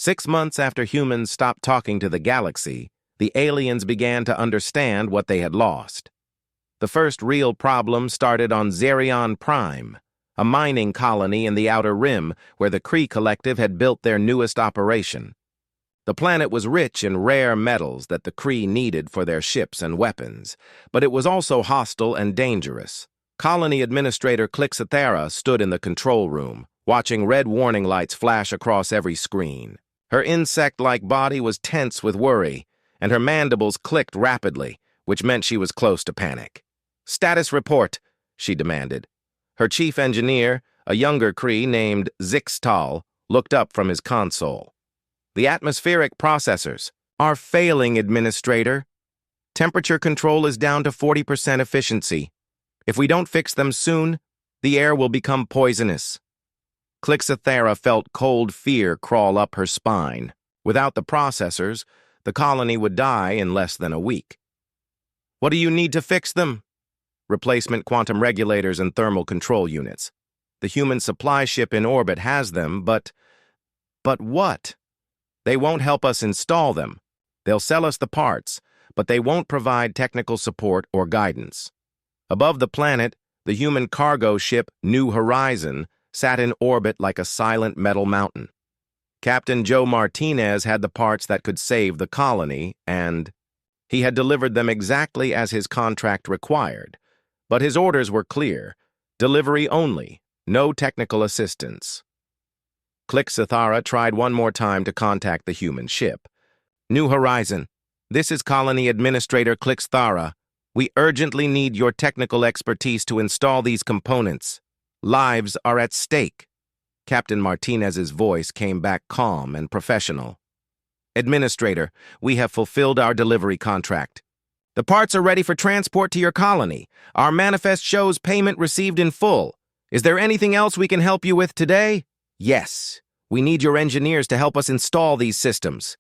6 months after humans stopped talking to the galaxy, the aliens began to understand what they had lost. The first real problem started on Xerion Prime, a mining colony in the Outer Rim where the Kree Collective had built their newest operation. The planet was rich in rare metals that the Kree needed for their ships and weapons, but it was also hostile and dangerous. Colony Administrator Clixathera stood in the control room, watching red warning lights flash across every screen. Her insect-like body was tense with worry, and her mandibles clicked rapidly, which meant she was close to panic. "Status report," she demanded. Her chief engineer, a younger Kree named Zixtal, looked up from his console. "The atmospheric processors are failing, Administrator. Temperature control is down to 40% efficiency. If we don't fix them soon, the air will become poisonous." Clixathera felt cold fear crawl up her spine. Without the processors, the colony would die in less than a week. "What do you need to fix them?" "Replacement quantum regulators and thermal control units. The human supply ship in orbit has them, but what? They won't help us install them. They'll sell us the parts, but they won't provide technical support or guidance." Above the planet, the human cargo ship New Horizon sat in orbit like a silent metal mountain. Captain Joe Martinez had the parts that could save the colony, and he had delivered them exactly as his contract required. But his orders were clear: delivery only, no technical assistance. Clixathera tried one more time to contact the human ship. "New Horizon, this is Colony Administrator Clixathera. We urgently need your technical expertise to install these components. Lives are at stake." Captain Martinez's voice came back calm and professional. "Administrator, we have fulfilled our delivery contract. The parts are ready for transport to your colony. Our manifest shows payment received in full. Is there anything else we can help you with today?" "Yes. We need your engineers to help us install these systems."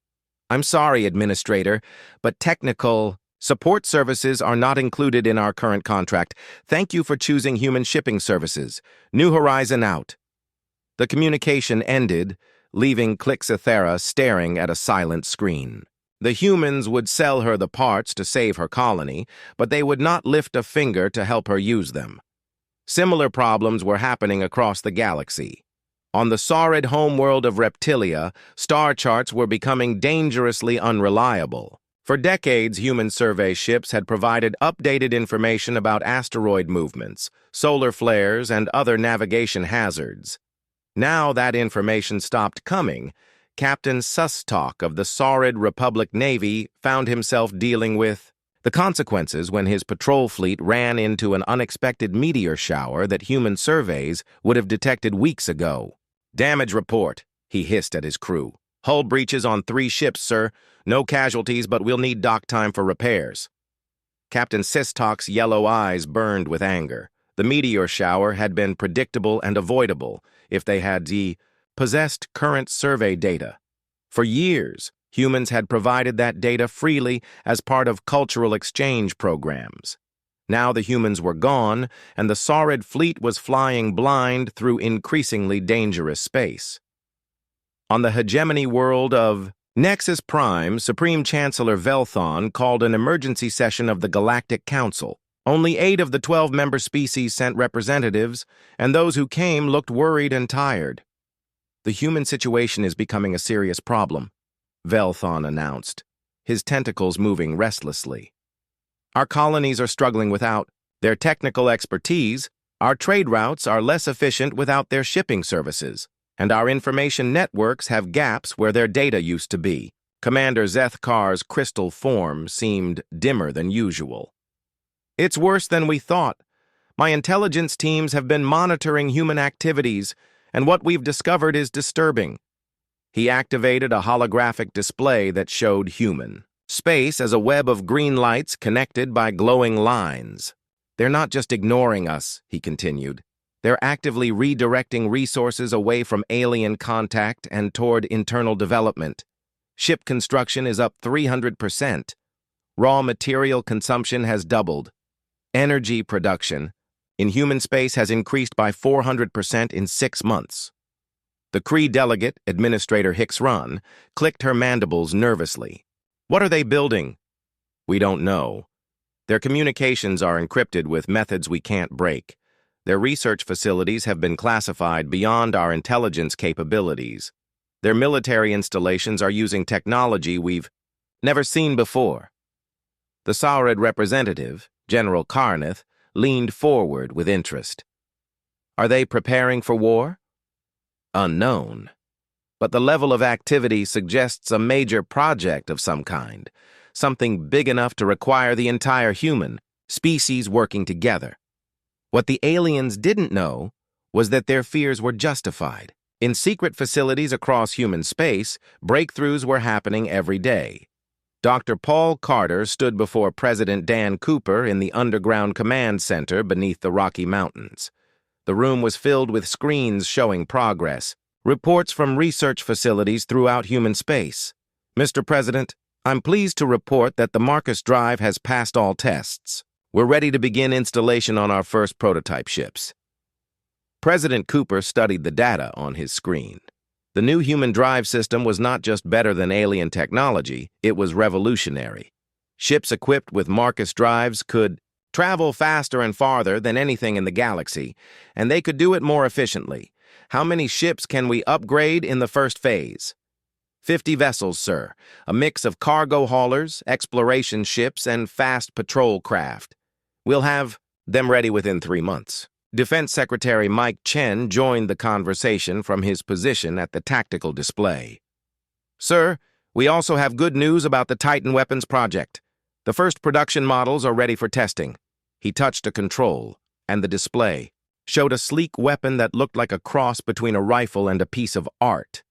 "I'm sorry, Administrator, but technical support services are not included in our current contract. Thank you for choosing human shipping services. New Horizon out." The communication ended, leaving Clixathera staring at a silent screen. The humans would sell her the parts to save her colony, but they would not lift a finger to help her use them. Similar problems were happening across the galaxy. On the sordid homeworld of Reptilia, star charts were becoming dangerously unreliable. For decades, human survey ships had provided updated information about asteroid movements, solar flares, and other navigation hazards. Now that information stopped coming, Captain Sustalk of the Sordid Republic Navy found himself dealing with the consequences when his patrol fleet ran into an unexpected meteor shower that human surveys would have detected weeks ago. "Damage report," he hissed at his crew. "Hull breaches on 3 ships, sir. No casualties, but we'll need dock time for repairs." Captain Sustalk's yellow eyes burned with anger. The meteor shower had been predictable and avoidable if they had possessed current survey data. For years, humans had provided that data freely as part of cultural exchange programs. Now the humans were gone, and the Sordid fleet was flying blind through increasingly dangerous space. On the hegemony world of Nexus Prime, Supreme Chancellor Velthon called an emergency session of the Galactic Council. Only 8 of the 12 member species sent representatives, and those who came looked worried and tired. "The human situation is becoming a serious problem," Velthon announced, his tentacles moving restlessly. "Our colonies are struggling without their technical expertise, our trade routes are less efficient without their shipping services, and our information networks have gaps where their data used to be." Commander Zethkar's crystal form seemed dimmer than usual. "It's worse than we thought. My intelligence teams have been monitoring human activities, and what we've discovered is disturbing." He activated a holographic display that showed human space as a web of green lights connected by glowing lines. "They're not just ignoring us," he continued. "They're actively redirecting resources away from alien contact and toward internal development. Ship construction is up 300%. Raw material consumption has doubled. Energy production in human space has increased by 400% in 6 months. The Cree delegate, Administrator Hicks Run, clicked her mandibles nervously. What are they building? We don't know. Their communications are encrypted with methods we can't break. Their research facilities have been classified beyond our intelligence capabilities. Their military installations are using technology we've never seen before. The Saurid representative, General Carneth, leaned forward with interest. Are they preparing for war? Unknown. But the level of activity suggests a major project of some kind, something big enough to require the entire human species working together. What the aliens didn't know was that their fears were justified. In secret facilities across human space, breakthroughs were happening every day. Dr. Paul Carter stood before President Dan Cooper in the underground command center beneath the Rocky Mountains. The room was filled with screens showing progress, reports from research facilities throughout human space. Mr. President, I'm pleased to report that the Marcus Drive has passed all tests. We're ready to begin installation on our first prototype ships. President Cooper studied the data on his screen. The new human drive system was not just better than alien technology, it was revolutionary. Ships equipped with Marcus drives could travel faster and farther than anything in the galaxy, and they could do it more efficiently. How many ships can we upgrade in the first phase? 50 vessels, sir. A mix of cargo haulers, exploration ships, and fast patrol craft. We'll have them ready within 3 months. Defense Secretary Mike Chen joined the conversation from his position at the tactical display. Sir, we also have good news about the Titan Weapons project. The first production models are ready for testing. He touched a control, and the display showed a sleek weapon that looked like a cross between a rifle and a piece of art.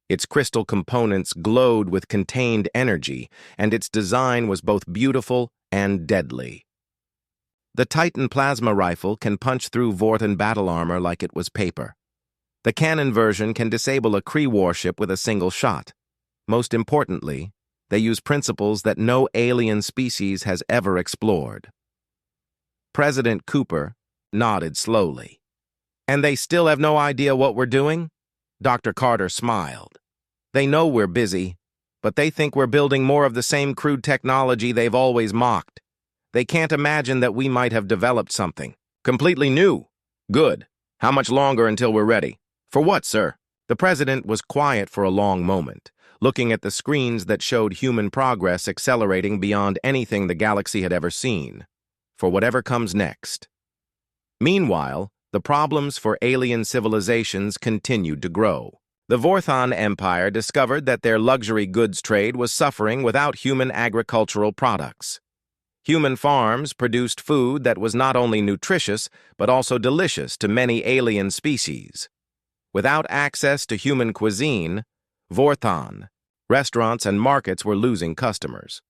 Its crystal components glowed with contained energy, and its design was both beautiful and deadly. The Titan plasma rifle can punch through Vorthan battle armor like it was paper. The cannon version can disable a Kree warship with a single shot. Most importantly, they use principles that no alien species has ever explored. President Cooper nodded slowly. And they still have no idea what we're doing? Dr. Carter smiled. They know we're busy, but they think we're building more of the same crude technology they've always mocked. They can't imagine that we might have developed something completely new. Good. How much longer until we're ready? For what, sir? The president was quiet for a long moment, looking at the screens that showed human progress accelerating beyond anything the galaxy had ever seen. For whatever comes next. Meanwhile, the problems for alien civilizations continued to grow. The Vorthan Empire discovered that their luxury goods trade was suffering without human agricultural products. Human farms produced food that was not only nutritious, but also delicious to many alien species. Without access to human cuisine, Vorthan, restaurants and markets were losing customers.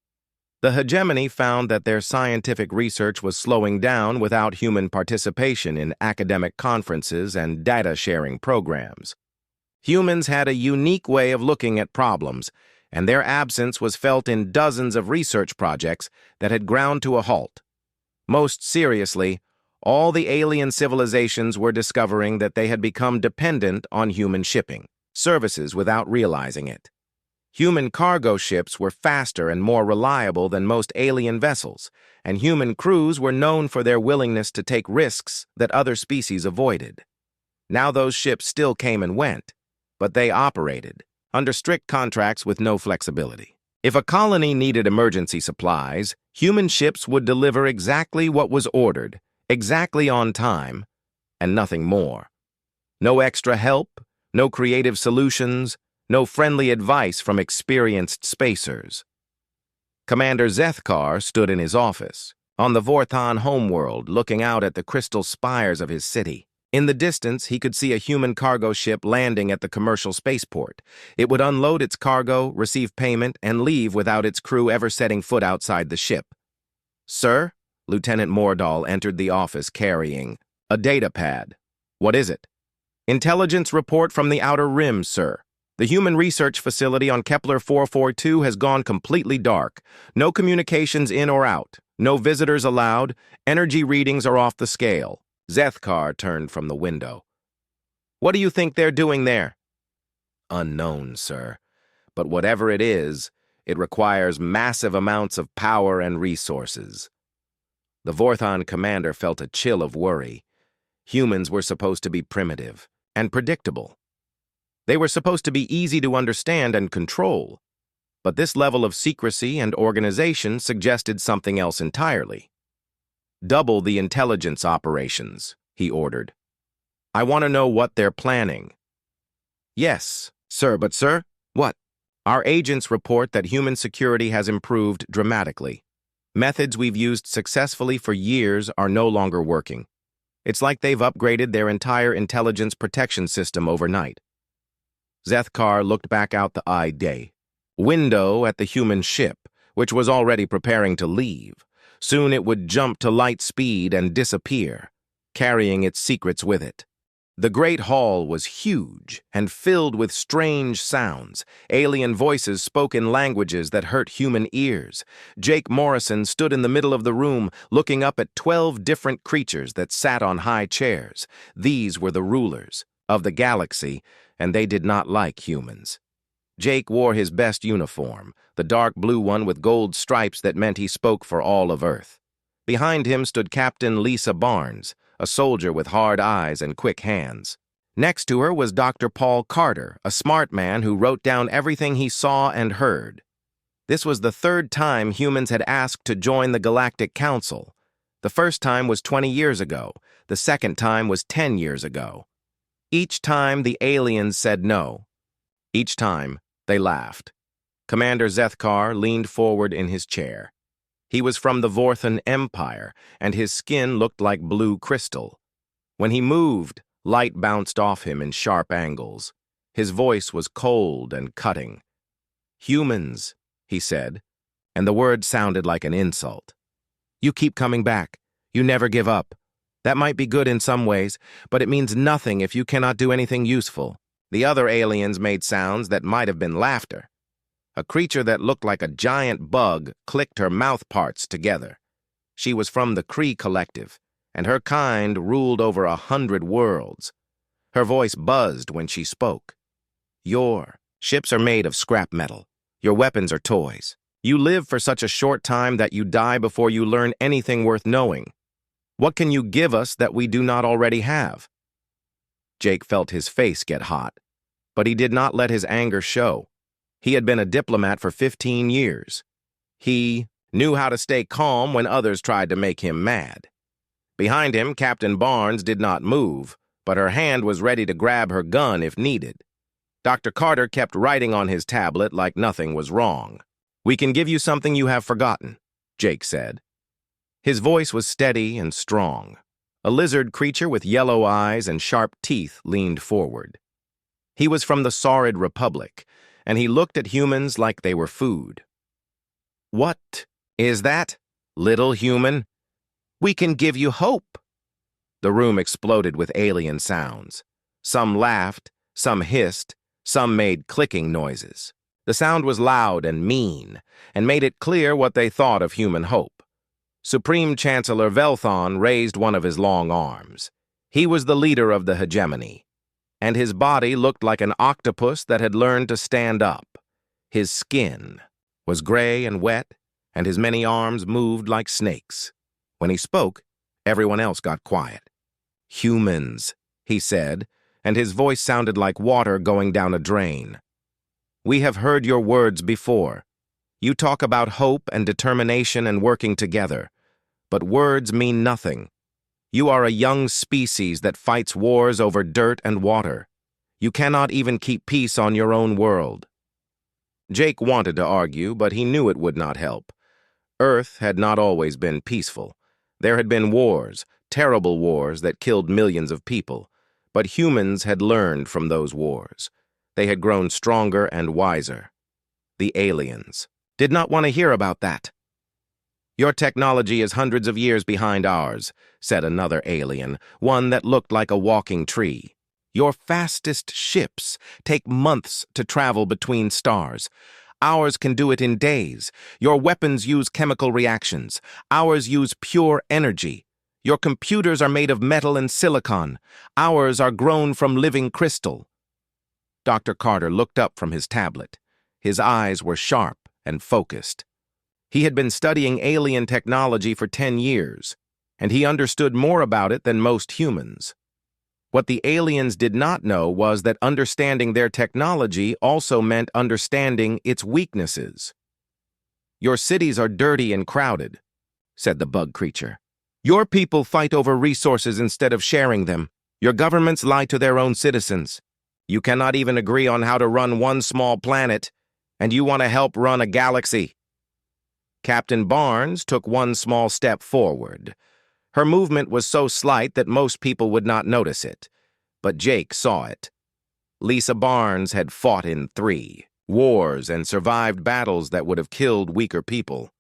The hegemony found that their scientific research was slowing down without human participation in academic conferences and data-sharing programs. Humans had a unique way of looking at problems, and their absence was felt in dozens of research projects that had ground to a halt. Most seriously, all the alien civilizations were discovering that they had become dependent on human shipping services without realizing it. Human cargo ships were faster and more reliable than most alien vessels, and human crews were known for their willingness to take risks that other species avoided. Now those ships still came and went, but they operated under strict contracts with no flexibility. If a colony needed emergency supplies, human ships would deliver exactly what was ordered, exactly on time, and nothing more. No extra help, no creative solutions, no friendly advice from experienced spacers. Commander Zethkar stood in his office, on the Vorthan homeworld, looking out at the crystal spires of his city. In the distance, he could see a human cargo ship landing at the commercial spaceport. It would unload its cargo, receive payment, and leave without its crew ever setting foot outside the ship. Sir, Lieutenant Mordahl entered the office carrying a data pad. What is it? Intelligence report from the Outer Rim, sir. The human research facility on Kepler 442 has gone completely dark. No communications in or out. No visitors allowed. Energy readings are off the scale. Zethkar turned from the window. What do you think they're doing there? Unknown, sir. But whatever it is, it requires massive amounts of power and resources. The Vorthon commander felt a chill of worry. Humans were supposed to be primitive and predictable. They were supposed to be easy to understand and control. But this level of secrecy and organization suggested something else entirely. Double the intelligence operations, he ordered. I want to know what they're planning. Yes, sir, but sir, what? Our agents report that human security has improved dramatically. Methods we've used successfully for years are no longer working. It's like they've upgraded their entire intelligence protection system overnight. Zethkar looked back out the window at the human ship, which was already preparing to leave. Soon it would jump to light speed and disappear, carrying its secrets with it. The great hall was huge and filled with strange sounds. Alien voices spoke in languages that hurt human ears. Jake Morrison stood in the middle of the room, looking up at 12 different creatures that sat on high chairs. These were the rulers of the galaxy, and they did not like humans. Jake wore his best uniform, the dark blue one with gold stripes that meant he spoke for all of Earth. Behind him stood Captain Lisa Barnes, a soldier with hard eyes and quick hands. Next to her was Dr. Paul Carter, a smart man who wrote down everything he saw and heard. This was the third time humans had asked to join the Galactic Council. The first time was 20 years ago. The second time was 10 years ago. Each time the aliens said no. Each time they laughed. Commander Zethkar leaned forward in his chair. He was from the Vorthon Empire, and his skin looked like blue crystal. When he moved, light bounced off him in sharp angles. His voice was cold and cutting. Humans, he said, and the word sounded like an insult. You keep coming back. You never give up. That might be good in some ways, but it means nothing if you cannot do anything useful. The other aliens made sounds that might have been laughter. A creature that looked like a giant bug clicked her mouth parts together. She was from the Kree Collective, and her kind ruled over 100 worlds. Her voice buzzed when she spoke. Your ships are made of scrap metal. Your weapons are toys. You live for such a short time that you die before you learn anything worth knowing. What can you give us that we do not already have? Jake felt his face get hot, but he did not let his anger show. He had been a diplomat for 15 years. He knew how to stay calm when others tried to make him mad. Behind him, Captain Barnes did not move, but her hand was ready to grab her gun if needed. Dr. Carter kept writing on his tablet like nothing was wrong. We can give you something you have forgotten, Jake said. His voice was steady and strong. A lizard creature with yellow eyes and sharp teeth leaned forward. He was from the Saurid Republic, and he looked at humans like they were food. What is that, little human? We can give you hope. The room exploded with alien sounds. Some laughed, some hissed, some made clicking noises. The sound was loud and mean, and made it clear what they thought of human hope. Supreme Chancellor Velthon raised one of his long arms. He was the leader of the hegemony, and his body looked like an octopus that had learned to stand up. His skin was gray and wet, and his many arms moved like snakes. When he spoke, everyone else got quiet. Humans, he said, and his voice sounded like water going down a drain. We have heard your words before. You talk about hope and determination and working together. But words mean nothing. You are a young species that fights wars over dirt and water. You cannot even keep peace on your own world. Jake wanted to argue, but he knew it would not help. Earth had not always been peaceful. There had been wars, terrible wars that killed millions of people. But humans had learned from those wars. They had grown stronger and wiser. The aliens did not want to hear about that. Your technology is hundreds of years behind ours, said another alien, one that looked like a walking tree. Your fastest ships take months to travel between stars. Ours can do it in days. Your weapons use chemical reactions. Ours use pure energy. Your computers are made of metal and silicon. Ours are grown from living crystal. Dr. Carter looked up from his tablet. His eyes were sharp and focused. He had been studying alien technology for 10 years, and he understood more about it than most humans. What the aliens did not know was that understanding their technology also meant understanding its weaknesses. "Your cities are dirty and crowded," said the bug creature. "Your people fight over resources instead of sharing them. Your governments lie to their own citizens. You cannot even agree on how to run one small planet, and you want to help run a galaxy." Captain Barnes took one small step forward. Her movement was so slight that most people would not notice it, but Jake saw it. Lisa Barnes had fought in 3 wars and survived battles that would have killed weaker people.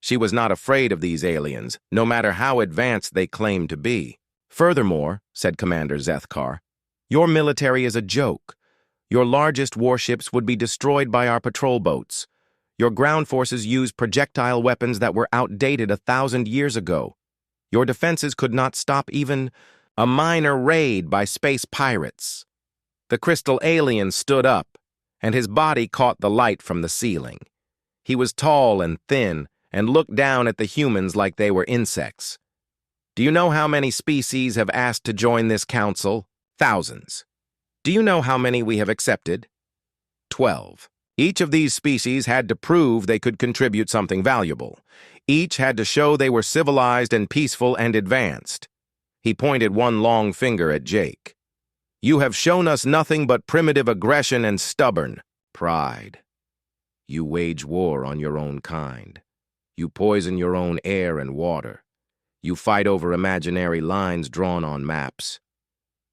She was not afraid of these aliens, no matter how advanced they claimed to be. "Furthermore," said Commander Zethkar, "your military is a joke. Your largest warships would be destroyed by our patrol boats. Your ground forces use projectile weapons that were outdated 1,000 years ago. Your defenses could not stop even a minor raid by space pirates." The crystal alien stood up, and his body caught the light from the ceiling. He was tall and thin, and looked down at the humans like they were insects. "Do you know how many species have asked to join this council? Thousands. Do you know how many we have accepted? 12. Each of these species had to prove they could contribute something valuable. Each had to show they were civilized and peaceful and advanced." He pointed one long finger at Jake. "You have shown us nothing but primitive aggression and stubborn pride. You wage war on your own kind. You poison your own air and water. You fight over imaginary lines drawn on maps.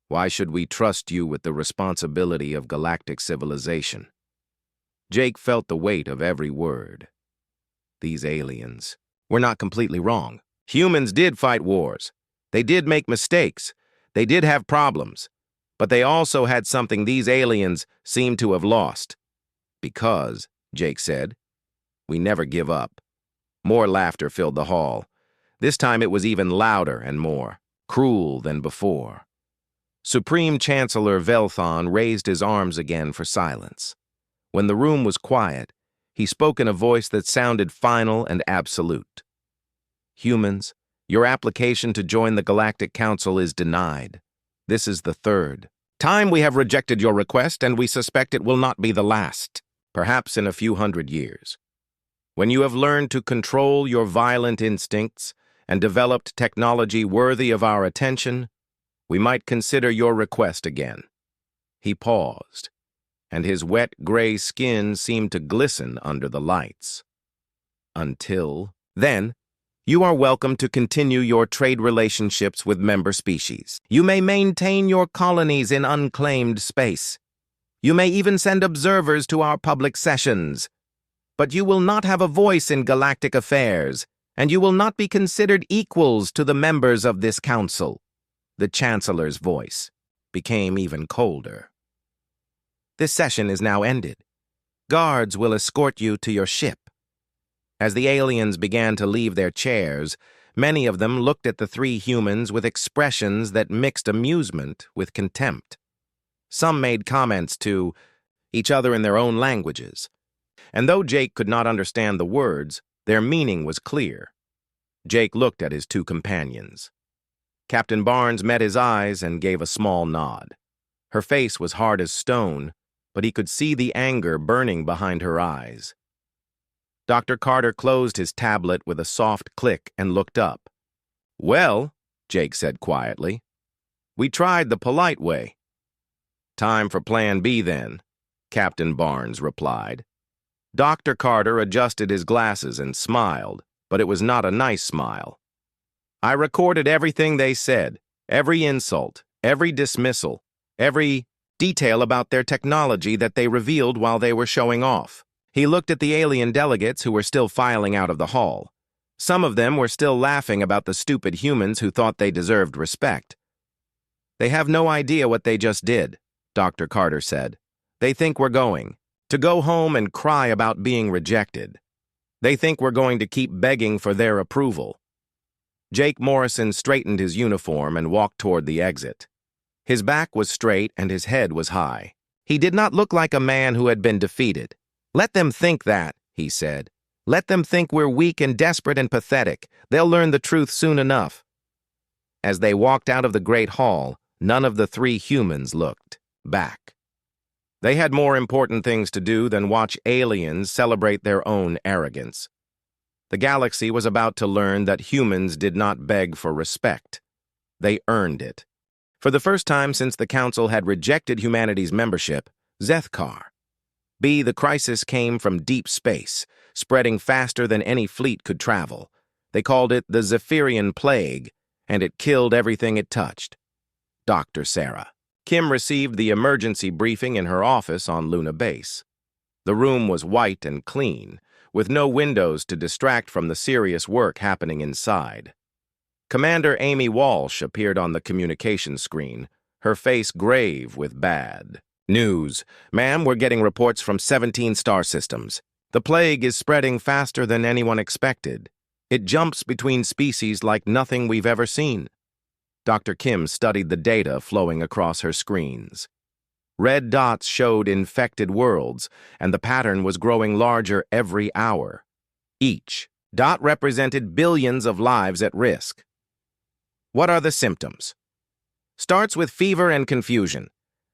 Why should we trust you with the responsibility of galactic civilization?" Jake felt the weight of every word. These aliens were not completely wrong. Humans did fight wars. They did make mistakes. They did have problems. But they also had something these aliens seemed to have lost. "Because," Jake said, "we never give up." More laughter filled the hall. This time it was even louder and more cruel than before. Supreme Chancellor Velthon raised his arms again for silence. When the room was quiet, he spoke in a voice that sounded final and absolute. "Humans, your application to join the Galactic Council is denied. This is the 3rd time we have rejected your request, and we suspect it will not be the last, perhaps in a few hundred years. When you have learned to control your violent instincts and developed technology worthy of our attention, we might consider your request again." He paused, and his wet gray skin seemed to glisten under the lights. "Until then, you are welcome to continue your trade relationships with member species. You may maintain your colonies in unclaimed space. You may even send observers to our public sessions. But you will not have a voice in galactic affairs, and you will not be considered equals to the members of this council." The Chancellor's voice became even colder. "This session is now ended. Guards will escort you to your ship." As the aliens began to leave their chairs, many of them looked at the 3 humans with expressions that mixed amusement with contempt. Some made comments to each other in their own languages, and though Jake could not understand the words, their meaning was clear. Jake looked at his 2 companions. Captain Barnes met his eyes and gave a small nod. Her face was hard as stone, but he could see the anger burning behind her eyes. Dr. Carter closed his tablet with a soft click and looked up. "Well," Jake said quietly, "we tried the polite way." "Time for Plan B, then," Captain Barnes replied. Dr. Carter adjusted his glasses and smiled, but it was not a nice smile. "I recorded everything they said, every insult, every dismissal, every detail about their technology that they revealed while they were showing off." He looked at the alien delegates who were still filing out of the hall. Some of them were still laughing about the stupid humans who thought they deserved respect. "They have no idea what they just did," Dr. Carter said. "They think we're going to go home and cry about being rejected. They think we're going to keep begging for their approval." Jake Morrison straightened his uniform and walked toward the exit. His back was straight and his head was high. He did not look like a man who had been defeated. "Let them think that," he said. "Let them think we're weak and desperate and pathetic. They'll learn the truth soon enough." As they walked out of the great hall, none of the three humans looked back. They had more important things to do than watch aliens celebrate their own arrogance. The galaxy was about to learn that humans did not beg for respect. They earned it. For the first time since the Council had rejected humanity's membership, the crisis came from deep space, spreading faster than any fleet could travel. They called it the Zephyrian Plague, and it killed everything it touched. Dr. Sarah. Kim received the emergency briefing in her office on Luna Base. The room was white and clean, with no windows to distract from the serious work happening inside. Commander Amy Walsh appeared on the communication screen, her face grave with bad news. "Ma'am, we're getting reports from 17 star systems. The plague is spreading faster than anyone expected. It jumps between species like nothing we've ever seen." Dr. Kim studied the data flowing across her screens. Red dots showed infected worlds, and the pattern was growing larger every hour. Each dot represented billions of lives at risk. What are the symptoms? Starts with fever and confusion.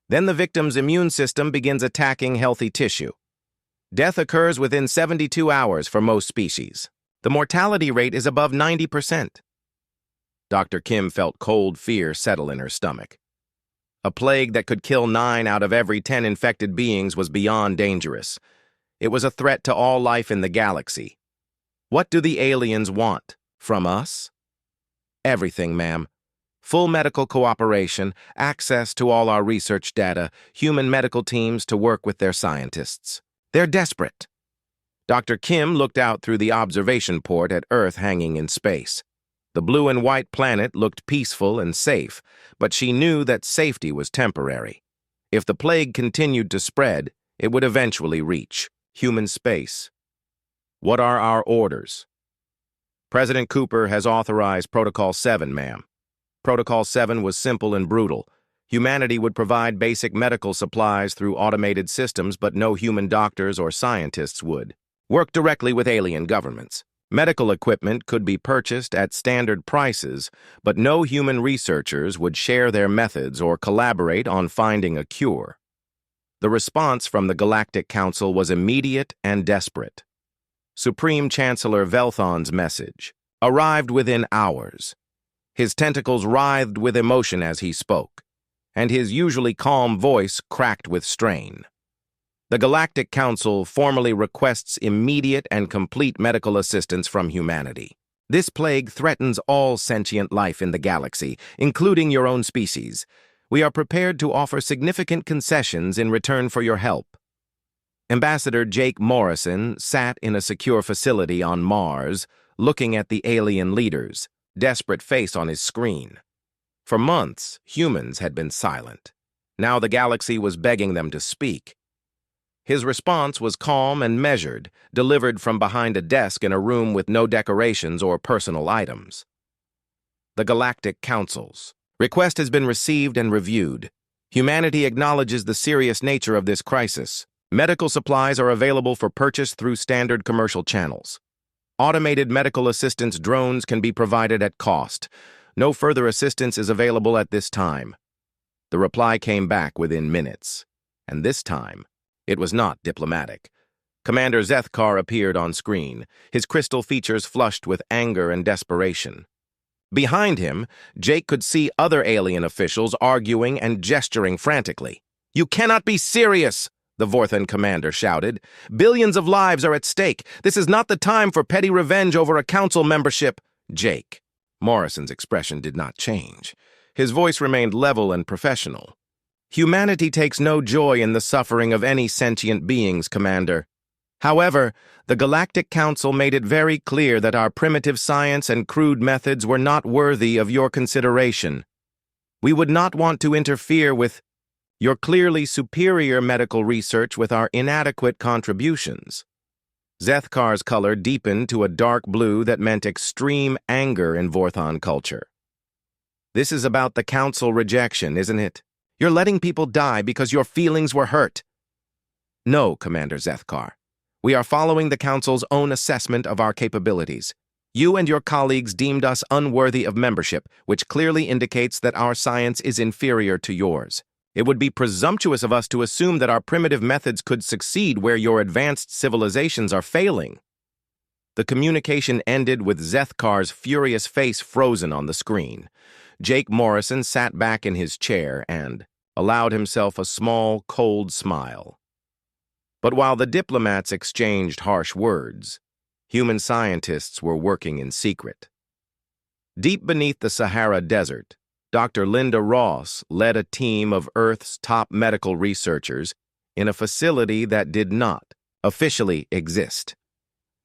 Then the victim's immune system begins attacking healthy tissue. Death occurs within 72 hours for most species. The mortality rate is above 90%. Dr. Kim felt cold fear settle in her stomach. A plague that could kill 9 out of every 10 infected beings was beyond dangerous. It was a threat to all life in the galaxy. What do the aliens want from us? Everything, ma'am. Full medical cooperation, access to all our research data, human medical teams to work with their scientists. They're desperate. Dr. Kim looked out through the observation port at Earth hanging in space. The blue and white planet looked peaceful and safe, but she knew that safety was temporary. If the plague continued to spread, it would eventually reach human space. What are our orders? President Cooper has authorized Protocol 7, ma'am. Protocol 7 was simple and brutal. Humanity would provide basic medical supplies through automated systems, but no human doctors or scientists would. Work directly with alien governments. Medical equipment could be purchased at standard prices, but no human researchers would share their methods or collaborate on finding a cure. The response from the Galactic Council was immediate and desperate. Supreme Chancellor Velthon's message arrived within hours. His tentacles writhed with emotion as he spoke, and his usually calm voice cracked with strain. The Galactic Council formally requests immediate and complete medical assistance from humanity. This plague threatens all sentient life in the galaxy, including your own species. We are prepared to offer significant concessions in return for your help. Ambassador Jake Morrison sat in a secure facility on Mars, looking at the alien leaders, desperate face on his screen. For months, humans had been silent. Now the galaxy was begging them to speak. His response was calm and measured, delivered from behind a desk in a room with no decorations or personal items. The Galactic Council's request has been received and reviewed. Humanity acknowledges the serious nature of this crisis. Medical supplies are available for purchase through standard commercial channels. Automated medical assistance drones can be provided at cost. No further assistance is available at this time. The reply came back within minutes, and this time, it was not diplomatic. Commander Zethkar appeared on screen, his crystal features flushed with anger and desperation. Behind him, Jake could see other alien officials arguing and gesturing frantically. "You cannot be serious!" the Vorthan commander shouted. "Billions of lives are at stake. This is not the time for petty revenge over a council membership." Jake. Morrison's expression did not change. His voice remained level and professional. "Humanity takes no joy in the suffering of any sentient beings, Commander. However, the Galactic Council made it very clear that our primitive science and crude methods were not worthy of your consideration. We would not want to interfere with your clearly superior medical research with our inadequate contributions." Zethkar's color deepened to a dark blue that meant extreme anger in Vorthon culture. "This is about the Council rejection, isn't it? You're letting people die because your feelings were hurt. No, Commander Zethkar. We are following the Council's own assessment of our capabilities. You and your colleagues deemed us unworthy of membership, which clearly indicates that our science is inferior to yours. It would be presumptuous of us to assume that our primitive methods could succeed where your advanced civilizations are failing. The communication ended with Zethkar's furious face frozen on the screen. Jake Morrison sat back in his chair and allowed himself a small, cold smile. But while the diplomats exchanged harsh words, human scientists were working in secret. Deep beneath the Sahara Desert, Dr. Linda Ross led a team of Earth's top medical researchers in a facility that did not officially exist.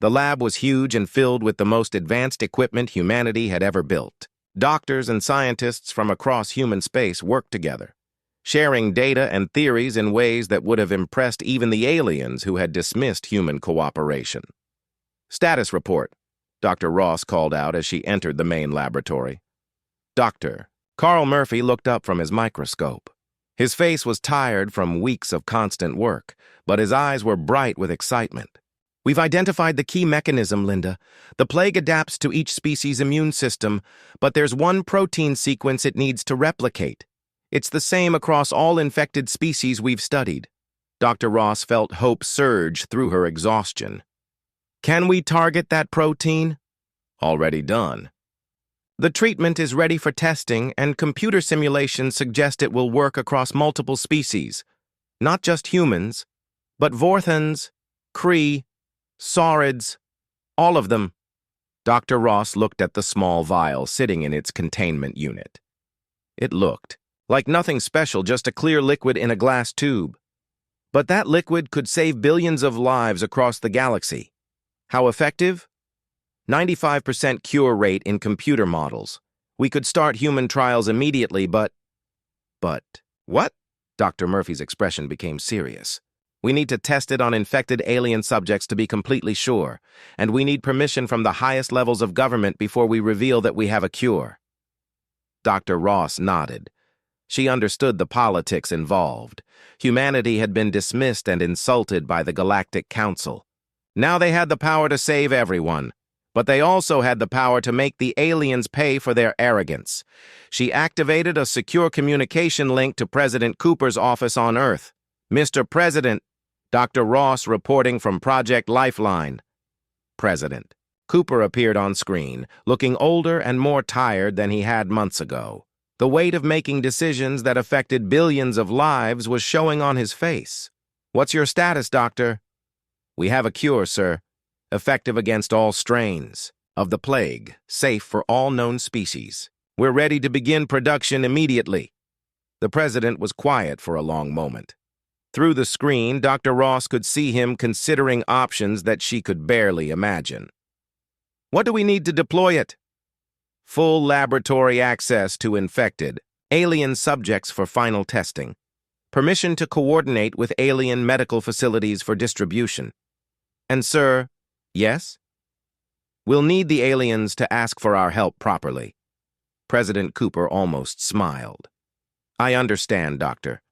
The lab was huge and filled with the most advanced equipment humanity had ever built. Doctors and scientists from across human space worked together, sharing data and theories in ways that would have impressed even the aliens who had dismissed human cooperation. "Status report," Dr. Ross called out as she entered the main laboratory. "Doctor." Carl Murphy looked up from his microscope. His face was tired from weeks of constant work, but his eyes were bright with excitement. "We've identified the key mechanism, Linda. The plague adapts to each species' immune system, but there's one protein sequence it needs to replicate. It's the same across all infected species we've studied." Dr. Ross felt hope surge through her exhaustion. "Can we target that protein?" "Already done." "The treatment is ready for testing, and computer simulations suggest it will work across multiple species. Not just humans, but Vorthans, Kree, Saurids, all of them." Dr. Ross looked at the small vial sitting in its containment unit. It looked like nothing special, just a clear liquid in a glass tube. But that liquid could save billions of lives across the galaxy. How effective? 95% cure rate in computer models. We could start human trials immediately, but what? Dr. Murphy's expression became serious. "We need to test it on infected alien subjects to be completely sure, and we need permission from the highest levels of government before we reveal that we have a cure." Dr. Ross nodded. She understood the politics involved. Humanity had been dismissed and insulted by the Galactic Council. Now they had the power to save everyone, but they also had the power to make the aliens pay for their arrogance. She activated a secure communication link to President Cooper's office on Earth. "Mr. President," Dr. Ross reporting from Project Lifeline. "President." Cooper appeared on screen, looking older and more tired than he had months ago. The weight of making decisions that affected billions of lives was showing on his face. "What's your status, Doctor?" "We have a cure, sir. Effective against all strains of the plague, safe for all known species. We're ready to begin production immediately." The president was quiet for a long moment. Through the screen, Dr. Ross could see him considering options that she could barely imagine. "What do we need to deploy it?" "Full laboratory access to infected alien subjects for final testing. Permission to coordinate with alien medical facilities for distribution. And, sir," "Yes?" "We'll need the aliens to ask for our help properly." President Cooper almost smiled. "I understand, Doctor.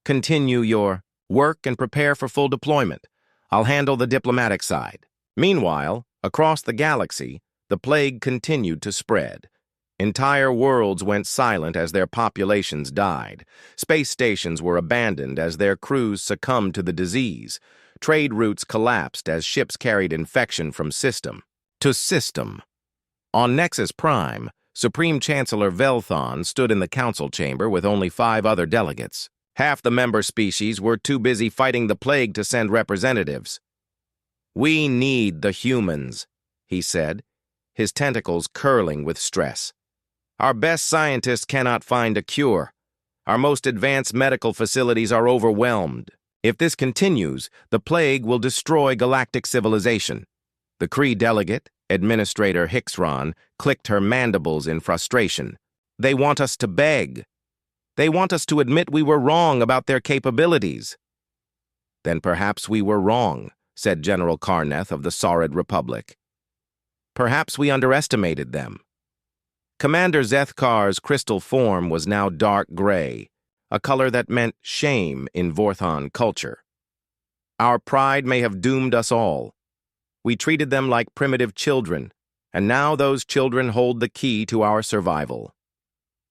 Continue your work and prepare for full deployment. I'll handle the diplomatic side." Meanwhile, across the galaxy, the plague continued to spread. Entire worlds went silent as their populations died. Space stations were abandoned as their crews succumbed to the disease. Trade routes collapsed as ships carried infection from system to system. On Nexus Prime, Supreme Chancellor Velthon stood in the council chamber with only 5 other delegates. Half the member species were too busy fighting the plague to send representatives. "We need the humans," he said, his tentacles curling with stress. "Our best scientists cannot find a cure. Our most advanced medical facilities are overwhelmed. If this continues, the plague will destroy galactic civilization." The Kree delegate, Administrator Hixron, clicked her mandibles in frustration. "They want us to beg. They want us to admit we were wrong about their capabilities." "Then perhaps we were wrong," said General Karneth of the Saurid Republic. "Perhaps we underestimated them." Commander Zethkar's crystal form was now dark gray. a color that meant shame in Vorthon culture. Our pride may have doomed us all. We treated them like primitive children, and now those children hold the key to our survival.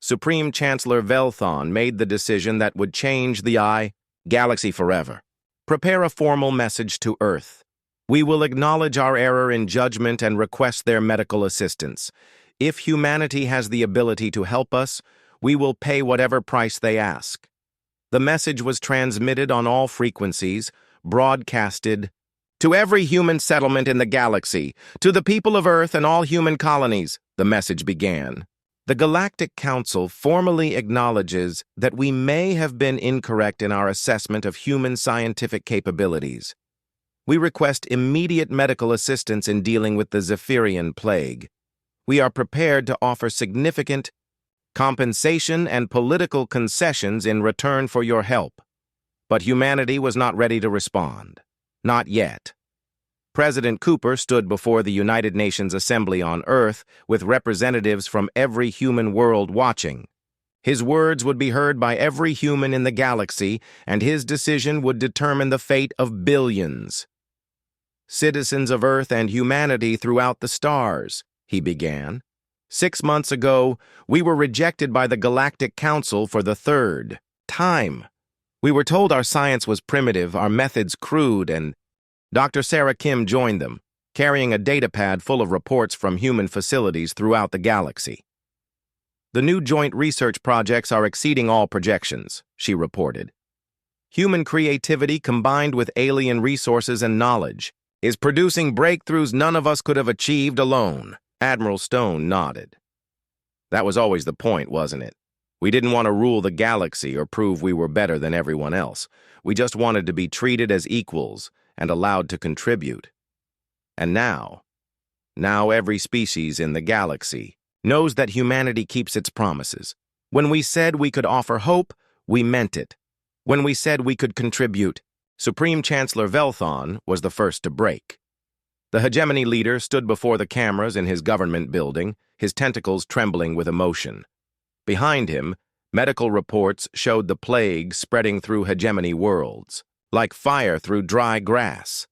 Supreme Chancellor Velthon made the decision that would change the galaxy forever. Prepare a formal message to Earth. We will acknowledge our error in judgment and request their medical assistance. If humanity has the ability to help us, we will pay whatever price they ask. The message was transmitted on all frequencies, broadcasted to every human settlement in the galaxy, to the people of Earth and all human colonies, the message began. The Galactic Council formally acknowledges that we may have been incorrect in our assessment of human scientific capabilities. We request immediate medical assistance in dealing with the Zephyrian plague. We are prepared to offer significant compensation and political concessions in return for your help. But humanity was not ready to respond. Not yet. President Cooper stood before the United Nations Assembly on Earth with representatives from every human world watching. His words would be heard by every human in the galaxy, and his decision would determine the fate of billions. Citizens of Earth and humanity throughout the stars, he began. 6 months ago, we were rejected by the Galactic Council for the third time. We were told our science was primitive, our methods crude, and Dr. Sarah Kim joined them, carrying a datapad full of reports from human facilities throughout the galaxy. The new joint research projects are exceeding all projections, she reported. Human creativity combined with alien resources and knowledge is producing breakthroughs none of us could have achieved alone. Admiral Stone nodded. That was always the point, wasn't it? We didn't want to rule the galaxy or prove we were better than everyone else. We just wanted to be treated as equals and allowed to contribute. And now every species in the galaxy knows that humanity keeps its promises. When we said we could offer hope, we meant it. When we said we could contribute, Supreme Chancellor Velthon was the first to break. The hegemony leader stood before the cameras in his government building, his tentacles trembling with emotion. Behind him, medical reports showed the plague spreading through hegemony worlds, like fire through dry grass.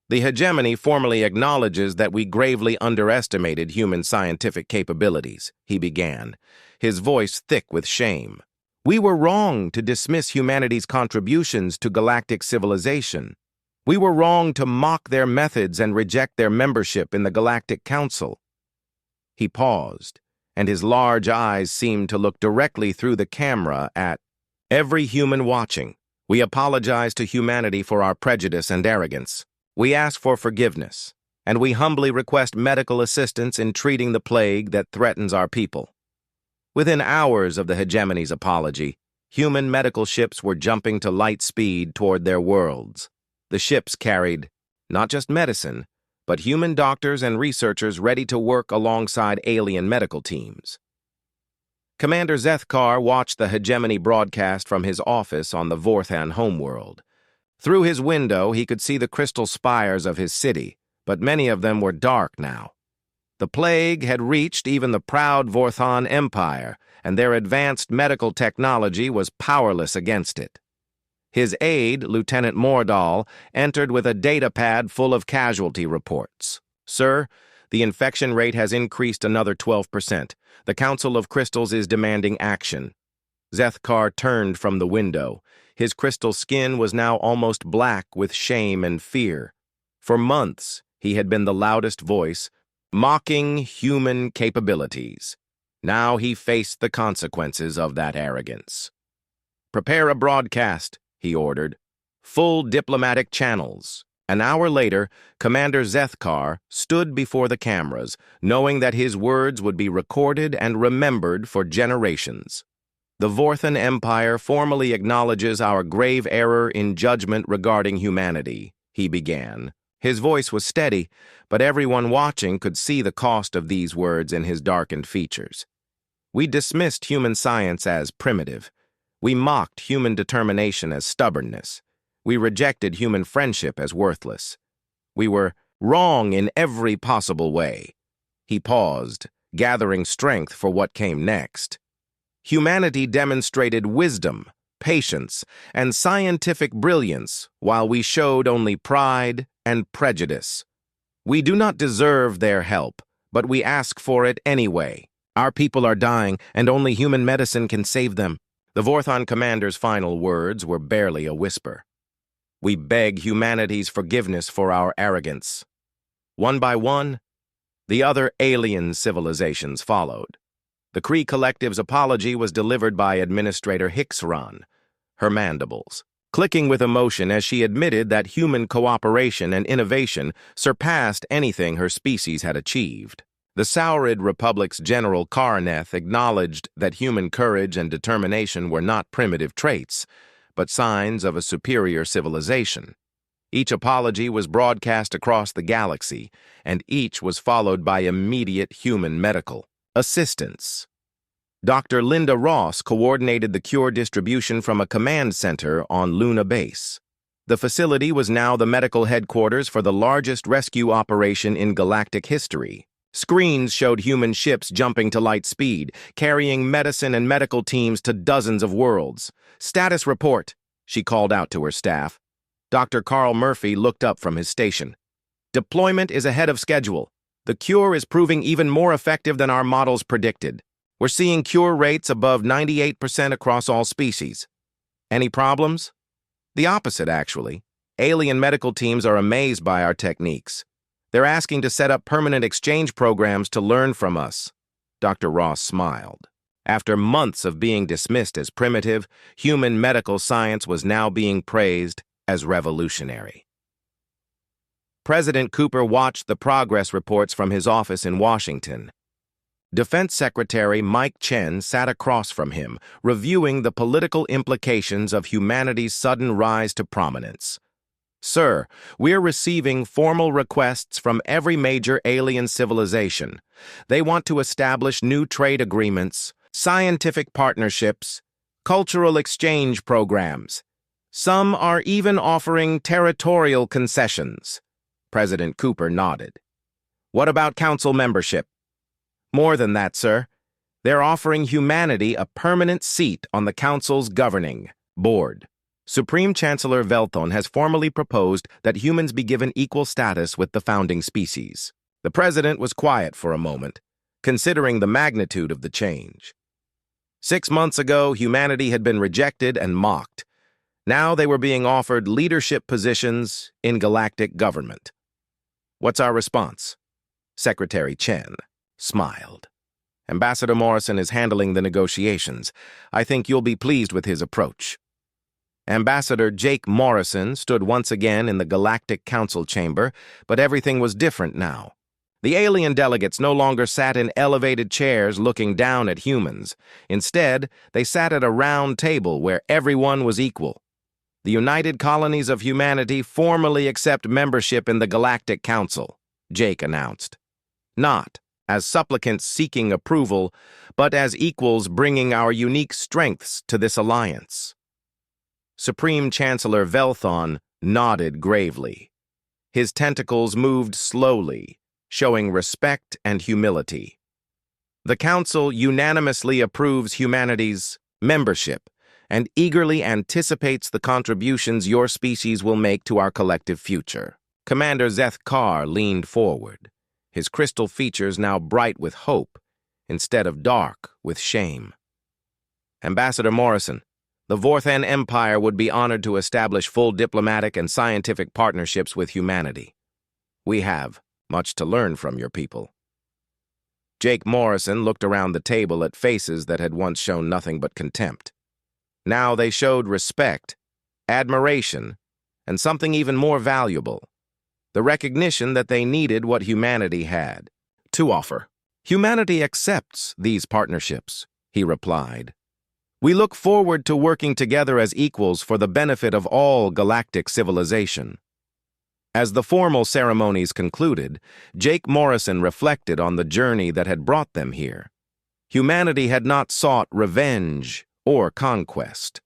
The hegemony formally acknowledges that we gravely underestimated human scientific capabilities, he began, his voice thick with shame. We were wrong to dismiss humanity's contributions to galactic civilization. We were wrong to mock their methods and reject their membership in the Galactic Council. He paused, and his large eyes seemed to look directly through the camera at every human watching. We apologize to humanity for our prejudice and arrogance. We ask for forgiveness, and we humbly request medical assistance in treating the plague that threatens our people. Within hours of the hegemony's apology, human medical ships were jumping to light speed toward their worlds. The ships carried not just medicine, but human doctors and researchers ready to work alongside alien medical teams. Commander Zethkar watched the hegemony broadcast from his office on the Vorthan homeworld. Through his window, he could see the crystal spires of his city, but many of them were dark now. The plague had reached even the proud Vorthan Empire, and their advanced medical technology was powerless against it. His aide, Lieutenant Mordal, entered with a datapad full of casualty reports. Sir, the infection rate has increased another 12%. The Council of Crystals is demanding action. Zethkar turned from the window. His crystal skin was now almost black with shame and fear. For months, he had been the loudest voice, mocking human capabilities. Now he faced the consequences of that arrogance. Prepare a broadcast, he ordered. Full diplomatic channels. An hour later, Commander Zethkar stood before the cameras, knowing that his words would be recorded and remembered for generations. The Vorthan Empire formally acknowledges our grave error in judgment regarding humanity, he began. His voice was steady, but everyone watching could see the cost of these words in his darkened features. We dismissed human science as primitive. We mocked human determination as stubbornness. We rejected human friendship as worthless. We were wrong in every possible way. He paused, gathering strength for what came next. Humanity demonstrated wisdom, patience, and scientific brilliance, while we showed only pride and prejudice. We do not deserve their help, but we ask for it anyway. Our people are dying, and only human medicine can save them. The Vorthon commander's final words were barely a whisper. We beg humanity's forgiveness for our arrogance. One by one, the other alien civilizations followed. The Kree Collective's apology was delivered by Administrator Hixron, her mandibles clicking with emotion as she admitted that human cooperation and innovation surpassed anything her species had achieved. The Saurid Republic's General Karneth acknowledged that human courage and determination were not primitive traits, but signs of a superior civilization. Each apology was broadcast across the galaxy, and each was followed by immediate human medical assistance. Dr. Linda Ross coordinated the cure distribution from a command center on Luna Base. The facility was now the medical headquarters for the largest rescue operation in galactic history. Screens showed human ships jumping to light speed, carrying medicine and medical teams to dozens of worlds. "Status report," she called out to her staff. Dr. Carl Murphy looked up from his station. "Deployment is ahead of schedule. The cure is proving even more effective than our models predicted. We're seeing cure rates above 98% across all species. Any problems?" "The opposite, actually. Alien medical teams are amazed by our techniques. They're asking to set up permanent exchange programs to learn from us." Dr. Ross smiled. After months of being dismissed as primitive, human medical science was now being praised as revolutionary. President Cooper watched the progress reports from his office in Washington. Defense Secretary Mike Chen sat across from him, reviewing the political implications of humanity's sudden rise to prominence. "Sir, we're receiving formal requests from every major alien civilization. They want to establish new trade agreements, scientific partnerships, cultural exchange programs. Some are even offering territorial concessions." President Cooper nodded. "What about council membership?" "More than that, sir. They're offering humanity a permanent seat on the Council's governing board. Supreme Chancellor Velthon has formally proposed that humans be given equal status with the founding species." The president was quiet for a moment, considering the magnitude of the change. 6 months ago, humanity had been rejected and mocked. Now they were being offered leadership positions in galactic government. "What's our response?" Secretary Chen smiled. "Ambassador Morrison is handling the negotiations. I think you'll be pleased with his approach." Ambassador Jake Morrison stood once again in the Galactic Council chamber, but everything was different now. The alien delegates no longer sat in elevated chairs looking down at humans. Instead, they sat at a round table where everyone was equal. "The United Colonies of Humanity formally accept membership in the Galactic Council," Jake announced. "Not as supplicants seeking approval, but as equals bringing our unique strengths to this alliance." Supreme Chancellor Velthon nodded gravely. His tentacles moved slowly, showing respect and humility. "The Council unanimously approves humanity's membership and eagerly anticipates the contributions your species will make to our collective future." Commander Zeth Carr leaned forward, his crystal features now bright with hope instead of dark with shame. "Ambassador Morrison, the Vorthan Empire would be honored to establish full diplomatic and scientific partnerships with humanity. We have much to learn from your people." Jake Morrison looked around the table at faces that had once shown nothing but contempt. Now they showed respect, admiration, and something even more valuable: the recognition that they needed what humanity had to offer. "Humanity accepts these partnerships," he replied. "We look forward to working together as equals for the benefit of all galactic civilization." As the formal ceremonies concluded, Jake Morrison reflected on the journey that had brought them here. Humanity had not sought revenge or conquest.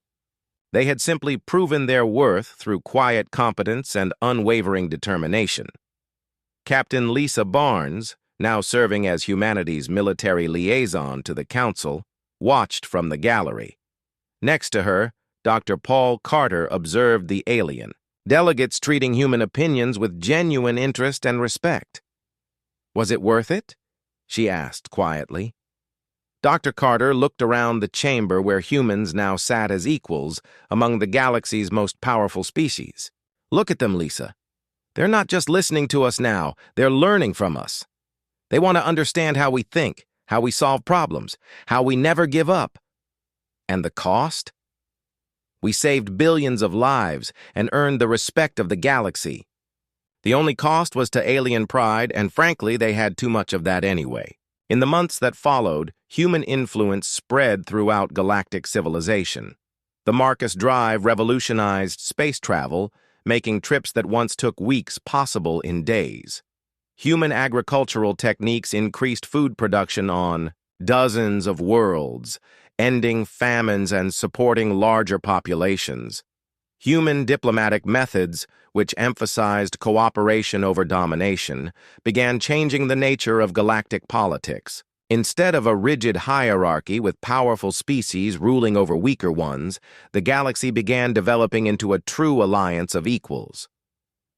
They had simply proven their worth through quiet competence and unwavering determination. Captain Lisa Barnes, now serving as humanity's military liaison to the Council, watched from the gallery. Next to her, Dr. Paul Carter observed the alien, delegates treating human opinions with genuine interest and respect. "Was it worth it?" she asked quietly. Dr. Carter looked around the chamber where humans now sat as equals among the galaxy's most powerful species. "Look at them, Lisa. They're not just listening to us now, they're learning from us. They want to understand how we think, how we solve problems, how we never give up. And the cost? We saved billions of lives and earned the respect of the galaxy. The only cost was to alien pride, and frankly, they had too much of that anyway." In the months that followed, human influence spread throughout galactic civilization. The Marcus Drive revolutionized space travel, making trips that once took weeks possible in days. Human agricultural techniques increased food production on dozens of worlds, ending famines and supporting larger populations. Human diplomatic methods, which emphasized cooperation over domination, began changing the nature of galactic politics. Instead of a rigid hierarchy with powerful species ruling over weaker ones, the galaxy began developing into a true alliance of equals.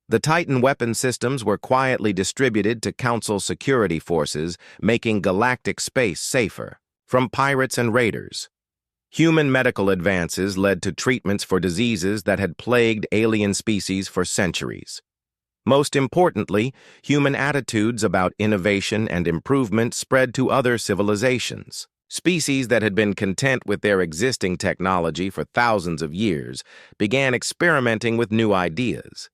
The Titan weapon systems were quietly distributed to Council security forces, making galactic space safer from pirates and raiders. Human medical advances led to treatments for diseases that had plagued alien species for centuries. Most importantly, human attitudes about innovation and improvement spread to other civilizations. Species that had been content with their existing technology for thousands of years began experimenting with new ideas.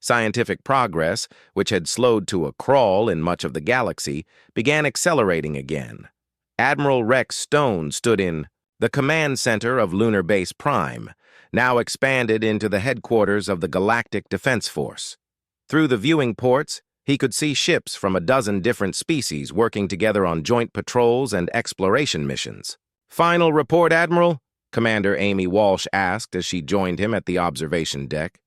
Scientific progress, which had slowed to a crawl in much of the galaxy, began accelerating again. Admiral Rex Stone stood in the command center of Lunar Base Prime, now expanded into the headquarters of the Galactic Defense Force. Through the viewing ports, he could see ships from a dozen different species working together on joint patrols and exploration missions. "Final report, Admiral?" Commander Amy Walsh asked as she joined him at the observation deck.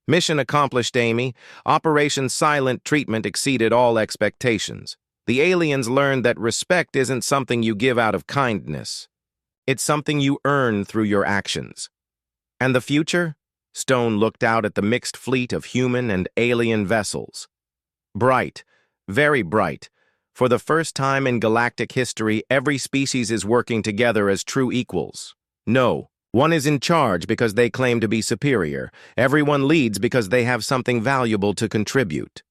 "Mission accomplished, Amy. Operation Silent Treatment exceeded all expectations. The aliens learned that respect isn't something you give out of kindness. It's something you earn through your actions." "And the future?" Stone looked out at the mixed fleet of human and alien vessels. "Bright, very bright. For the first time in galactic history, every species is working together as true equals. No one is in charge because they claim to be superior. Everyone leads because they have something valuable to contribute."